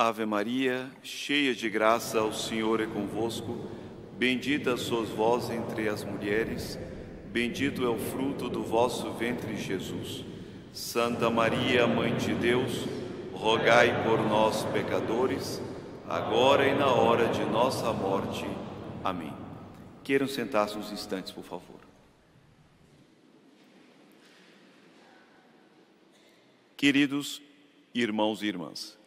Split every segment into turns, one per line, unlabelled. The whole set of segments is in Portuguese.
Ave Maria, cheia de graça, o Senhor é convosco. Bendita sois vós entre as mulheres, bendito é o fruto do vosso ventre, Jesus. Santa Maria, Mãe de Deus, rogai por nós, pecadores, agora e na hora de nossa morte. Amém. Queiram sentar-se uns instantes, por favor. Queridos irmãos e irmãs,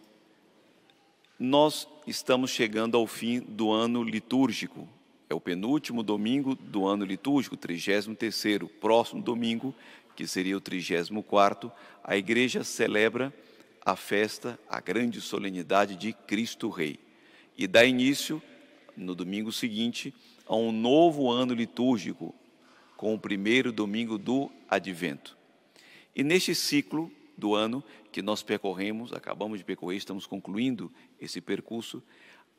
nós estamos chegando ao fim do ano litúrgico. É o penúltimo domingo do ano litúrgico, 33º. Próximo domingo, que seria o 34º, a Igreja celebra a festa, a grande solenidade de Cristo Rei. E dá início, no domingo seguinte, a um novo ano litúrgico, com o primeiro domingo do Advento. E neste ciclo do ano que nós percorremos, acabamos de percorrer, estamos concluindo esse percurso,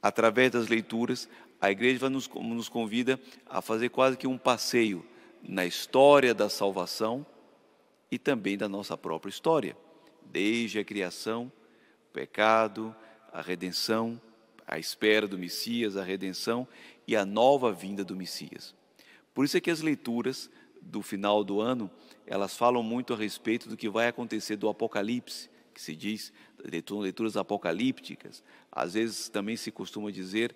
através das leituras, a Igreja nos convida a fazer quase que um passeio na história da salvação e também da nossa própria história, desde a criação, o pecado, a redenção, a espera do Messias, a redenção e a nova vinda do Messias. Por isso é que as leituras do final do ano, elas falam muito a respeito do que vai acontecer do Apocalipse, que se diz, leituras apocalípticas, às vezes também se costuma dizer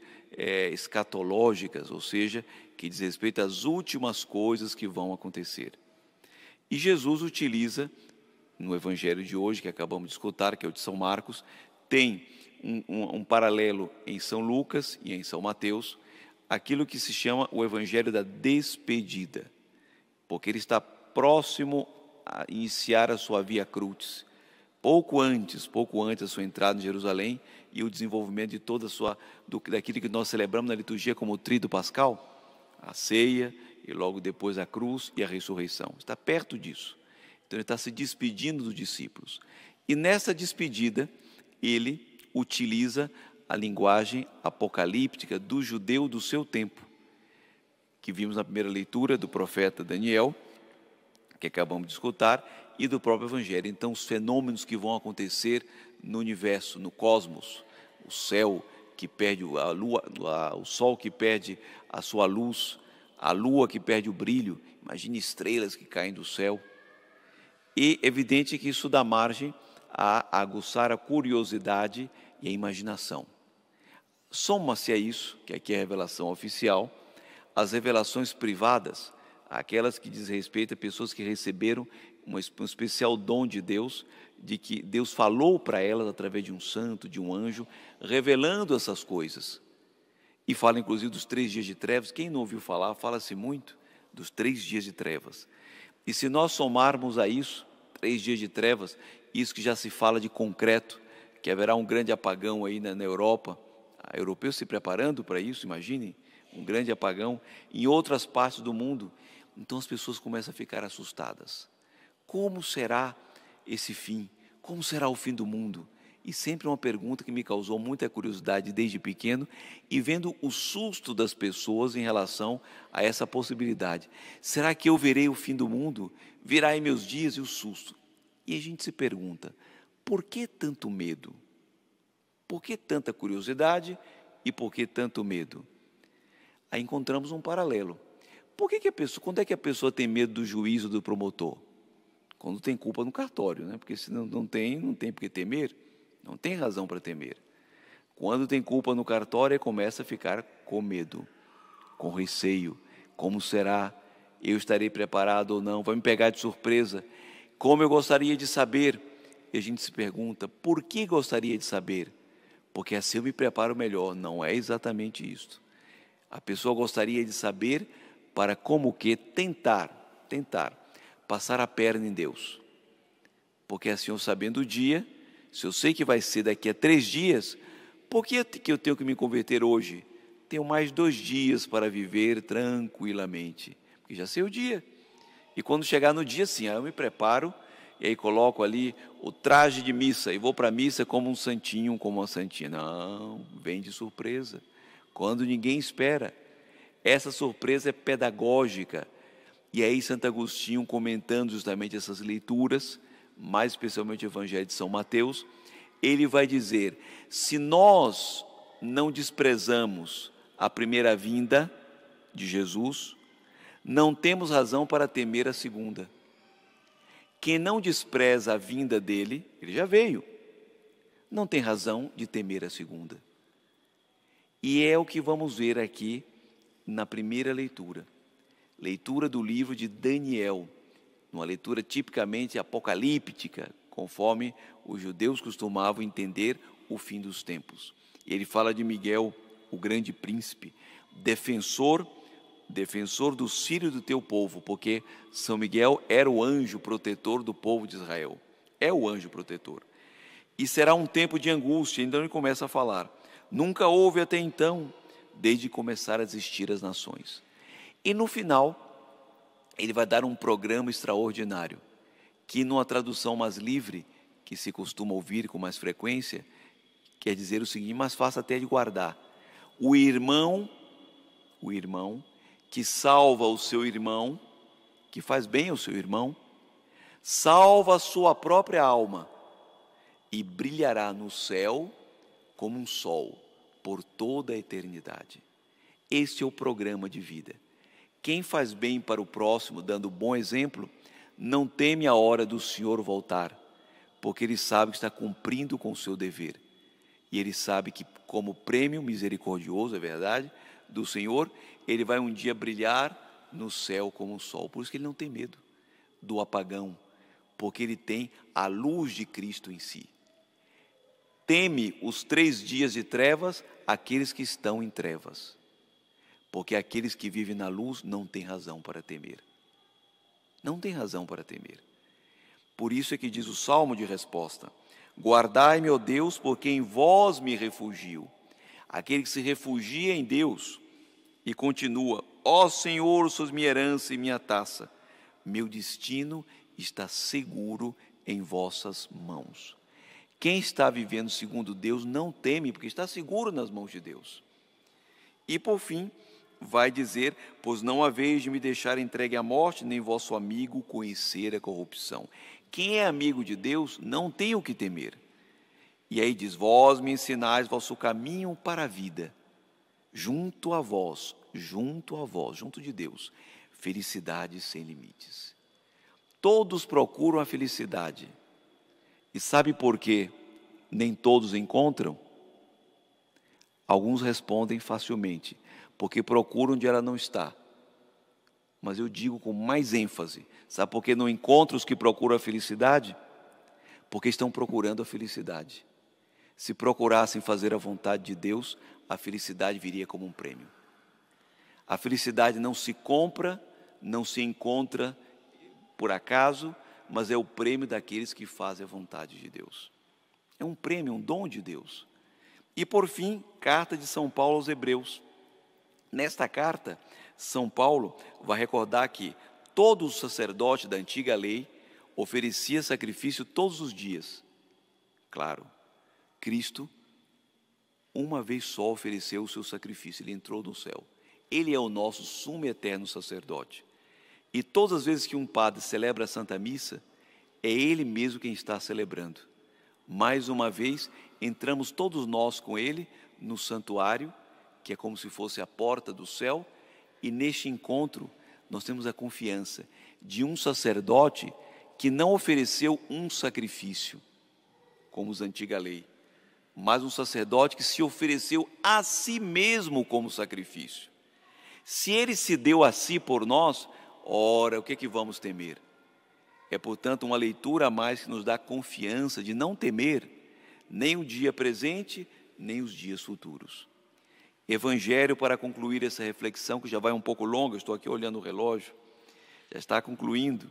escatológicas, ou seja, que diz respeito às últimas coisas que vão acontecer. E Jesus utiliza, no Evangelho de hoje, que acabamos de escutar, que é o de São Marcos, tem um paralelo em São Lucas e em São Mateus, aquilo que se chama o Evangelho da despedida, porque ele está próximo a iniciar a sua Via Crucis, pouco antes da sua entrada em Jerusalém e o desenvolvimento de toda daquilo que nós celebramos na liturgia como o Tríduo Pascal, a ceia e logo depois a cruz e a ressurreição. Está perto disso. Então ele está se despedindo dos discípulos. E nessa despedida, ele utiliza a linguagem apocalíptica do judeu do seu tempo, que vimos na primeira leitura do profeta Daniel, que acabamos de escutar, e do próprio Evangelho. Então, os fenômenos que vão acontecer no universo, no cosmos, o céu que perde a lua, o sol que perde a sua luz, a lua que perde o brilho, imagine estrelas que caem do céu. E é evidente que isso dá margem a aguçar a curiosidade e a imaginação. Soma-se a isso, que aqui é a revelação oficial, as revelações privadas, aquelas que diz respeito a pessoas que receberam um especial dom de Deus, de que Deus falou para elas através de um santo, de um anjo, revelando essas coisas. E fala inclusive dos 3 dias de trevas. Quem não ouviu falar, fala-se muito dos 3 dias de trevas. E se nós somarmos a isso, 3 dias de trevas, isso que já se fala de concreto, que haverá um grande apagão aí na Europa, europeus se preparando para isso, imaginem, um grande apagão em outras partes do mundo. Então as pessoas começam a ficar assustadas. Como será esse fim? Como será o fim do mundo? E sempre uma pergunta que me causou muita curiosidade desde pequeno, e vendo o susto das pessoas em relação a essa possibilidade. Será que eu verei o fim do mundo? Virá em meus dias e o susto. E a gente se pergunta, por que tanto medo? Por que tanta curiosidade e por que tanto medo? Aí encontramos um paralelo. Quando é que a pessoa tem medo do juízo do promotor? Quando tem culpa no cartório, né? Porque se não tem por que temer, não tem razão para temer. Quando tem culpa no cartório, começa a ficar com medo, com receio. Como será? Eu estarei preparado ou não? Vai me pegar de surpresa? Como eu gostaria de saber? E a gente se pergunta, por que gostaria de saber? Porque assim eu me preparo melhor. Não é exatamente isso. A pessoa gostaria de saber para como que tentar passar a perna em Deus. Porque assim eu sabendo o dia, se eu sei que vai ser daqui a 3 dias, por que eu tenho que me converter hoje? Tenho mais 2 dias para viver tranquilamente, porque já sei o dia. E quando chegar no dia, sim, aí eu me preparo, e aí coloco ali o traje de missa, e vou para a missa como um santinho, como uma santinha. Não, vem de surpresa, quando ninguém espera. Essa surpresa é pedagógica. E aí Santo Agostinho, comentando justamente essas leituras, mais especialmente o Evangelho de São Mateus, ele vai dizer: se nós não desprezamos a primeira vinda de Jesus, não temos razão para temer a segunda. Quem não despreza a vinda dele, ele já veio, não tem razão de temer a segunda. E é o que vamos ver aqui na primeira leitura. Leitura do livro de Daniel, uma leitura tipicamente apocalíptica, conforme os judeus costumavam entender o fim dos tempos. E ele fala de Miguel, o grande príncipe, defensor dos sírios do teu povo, porque São Miguel era o anjo protetor do povo de Israel. É o anjo protetor. E será um tempo de angústia. Então ele começa a falar: nunca houve até então, desde começar a existir as nações. E no final, ele vai dar um programa extraordinário, que numa tradução mais livre, que se costuma ouvir com mais frequência, quer dizer o seguinte, mas fácil até de guardar: o irmão que salva o seu irmão, que faz bem ao seu irmão, salva a sua própria alma e brilhará no céu como um sol por toda a eternidade. Este é o programa de vida. Quem faz bem para o próximo, dando bom exemplo, não teme a hora do Senhor voltar, porque ele sabe que está cumprindo com o seu dever. E ele sabe que, como prêmio misericordioso, é verdade, do Senhor, ele vai um dia brilhar no céu como um sol. Por isso que ele não tem medo do apagão, porque ele tem a luz de Cristo em si. Teme os 3 dias de trevas aqueles que estão em trevas, porque aqueles que vivem na luz não têm razão para temer. Não tem razão para temer. Por isso é que diz o salmo de resposta: guardai-me, ó Deus, porque em vós me refugio. Aquele que se refugia em Deus. E continua: ó Senhor, sois minha herança e minha taça, meu destino está seguro em vossas mãos. Quem está vivendo segundo Deus não teme, porque está seguro nas mãos de Deus. E por fim, vai dizer: pois não haveis de me deixar entregue à morte, nem vosso amigo conhecer a corrupção. Quem é amigo de Deus não tem o que temer. E aí diz: vós me ensinais vosso caminho para a vida, junto a vós, junto de Deus, felicidade sem limites. Todos procuram a felicidade. E sabe por quê nem todos encontram? Alguns respondem facilmente: porque procuram onde ela não está. Mas eu digo com mais ênfase: sabe por que não encontram os que procuram a felicidade? Porque estão procurando a felicidade. Se procurassem fazer a vontade de Deus, a felicidade viria como um prêmio. A felicidade não se compra, não se encontra por acaso, mas é o prêmio daqueles que fazem a vontade de Deus. É um prêmio, um dom de Deus. E por fim, carta de São Paulo aos Hebreus. Nesta carta, São Paulo vai recordar que todo sacerdote da antiga lei oferecia sacrifício todos os dias. Claro, Cristo, uma vez só, ofereceu o seu sacrifício, ele entrou no céu. Ele é o nosso sumo e eterno sacerdote. E todas as vezes que um padre celebra a Santa Missa, é ele mesmo quem está celebrando. Mais uma vez, entramos todos nós com ele no santuário, que é como se fosse a porta do céu, e neste encontro nós temos a confiança de um sacerdote que não ofereceu um sacrifício, como os da antiga lei, mas um sacerdote que se ofereceu a si mesmo como sacrifício. Se ele se deu a si por nós, ora, o que é que vamos temer? É, portanto, uma leitura a mais que nos dá confiança de não temer nem o dia presente, nem os dias futuros. Evangelho, para concluir essa reflexão, que já vai um pouco longa, estou aqui olhando o relógio, já está concluindo.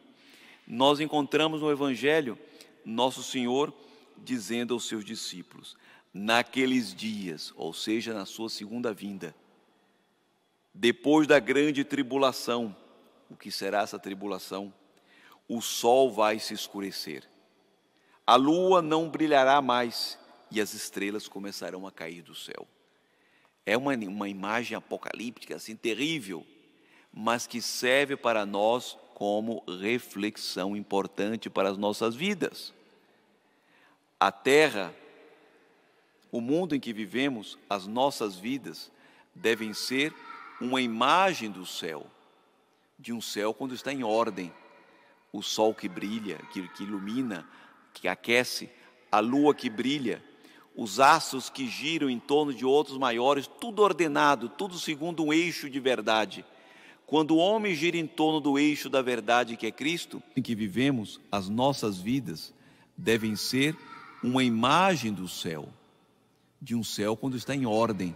Nós encontramos no Evangelho Nosso Senhor dizendo aos seus discípulos: naqueles dias, ou seja, na sua segunda vinda, depois da grande tribulação, o que será essa tribulação? O sol vai se escurecer, a lua não brilhará mais e as estrelas começarão a cair do céu. É uma imagem apocalíptica assim terrível, mas que serve para nós como reflexão importante para as nossas vidas. A terra O mundo em que vivemos, as nossas vidas, devem ser uma imagem do céu, de um céu quando está em ordem. O sol que brilha, que ilumina, que aquece, a lua que brilha, os astros que giram em torno de outros maiores, tudo ordenado, tudo segundo um eixo de verdade. Quando o homem gira em torno do eixo da verdade que é Cristo, em que vivemos, as nossas vidas devem ser uma imagem do céu, de um céu quando está em ordem.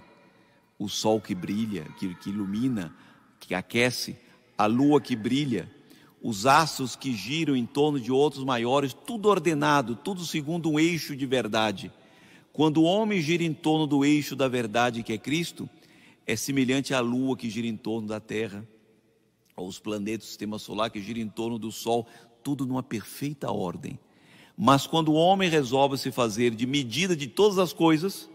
O sol que brilha, que ilumina, que aquece, a lua que brilha, os astros que giram em torno de outros maiores, tudo ordenado, tudo segundo um eixo de verdade. Quando o homem gira em torno do eixo da verdade que é Cristo, é semelhante à lua que gira em torno da terra, aos planetas do sistema solar que gira em torno do sol, tudo numa perfeita ordem. Mas quando o homem resolve se fazer de medida de todas as coisas,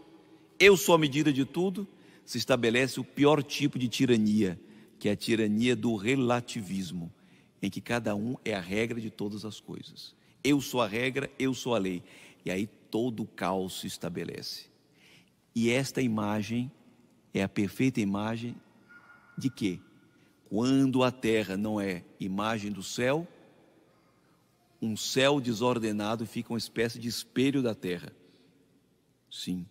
eu sou a medida de tudo, se estabelece o pior tipo de tirania, que é a tirania do relativismo, em que cada um é a regra de todas as coisas. Eu sou a regra, eu sou a lei. E aí todo o caos se estabelece. E esta imagem é a perfeita imagem de quê? Quando a terra não é imagem do céu, um céu desordenado fica uma espécie de espelho da terra. Sim,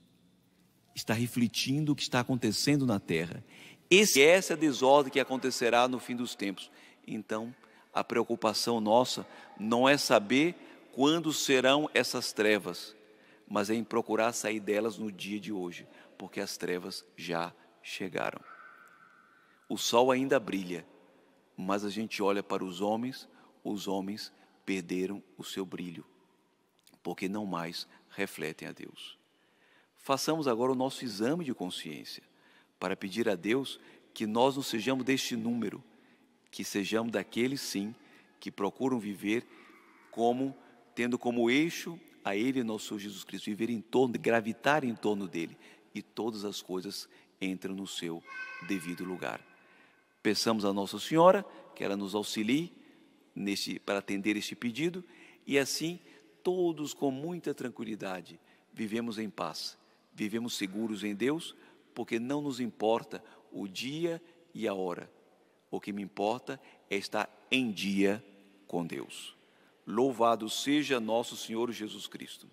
está refletindo o que está acontecendo na terra. Essa é a desordem que acontecerá no fim dos tempos. Então, a preocupação nossa não é saber quando serão essas trevas, mas é em procurar sair delas no dia de hoje, porque as trevas já chegaram. O sol ainda brilha, mas a gente olha para os homens perderam o seu brilho, porque não mais refletem a Deus. Façamos agora o nosso exame de consciência, para pedir a Deus que nós não sejamos deste número, que sejamos daqueles sim, que procuram viver tendo como eixo a Ele, nosso Senhor Jesus Cristo, viver em torno, gravitar em torno dEle, e todas as coisas entram no seu devido lugar. Peçamos a Nossa Senhora que ela nos auxilie para atender este pedido, e assim todos com muita tranquilidade vivemos em paz, vivemos seguros em Deus, porque não nos importa o dia e a hora. O que me importa é estar em dia com Deus. Louvado seja nosso Senhor Jesus Cristo.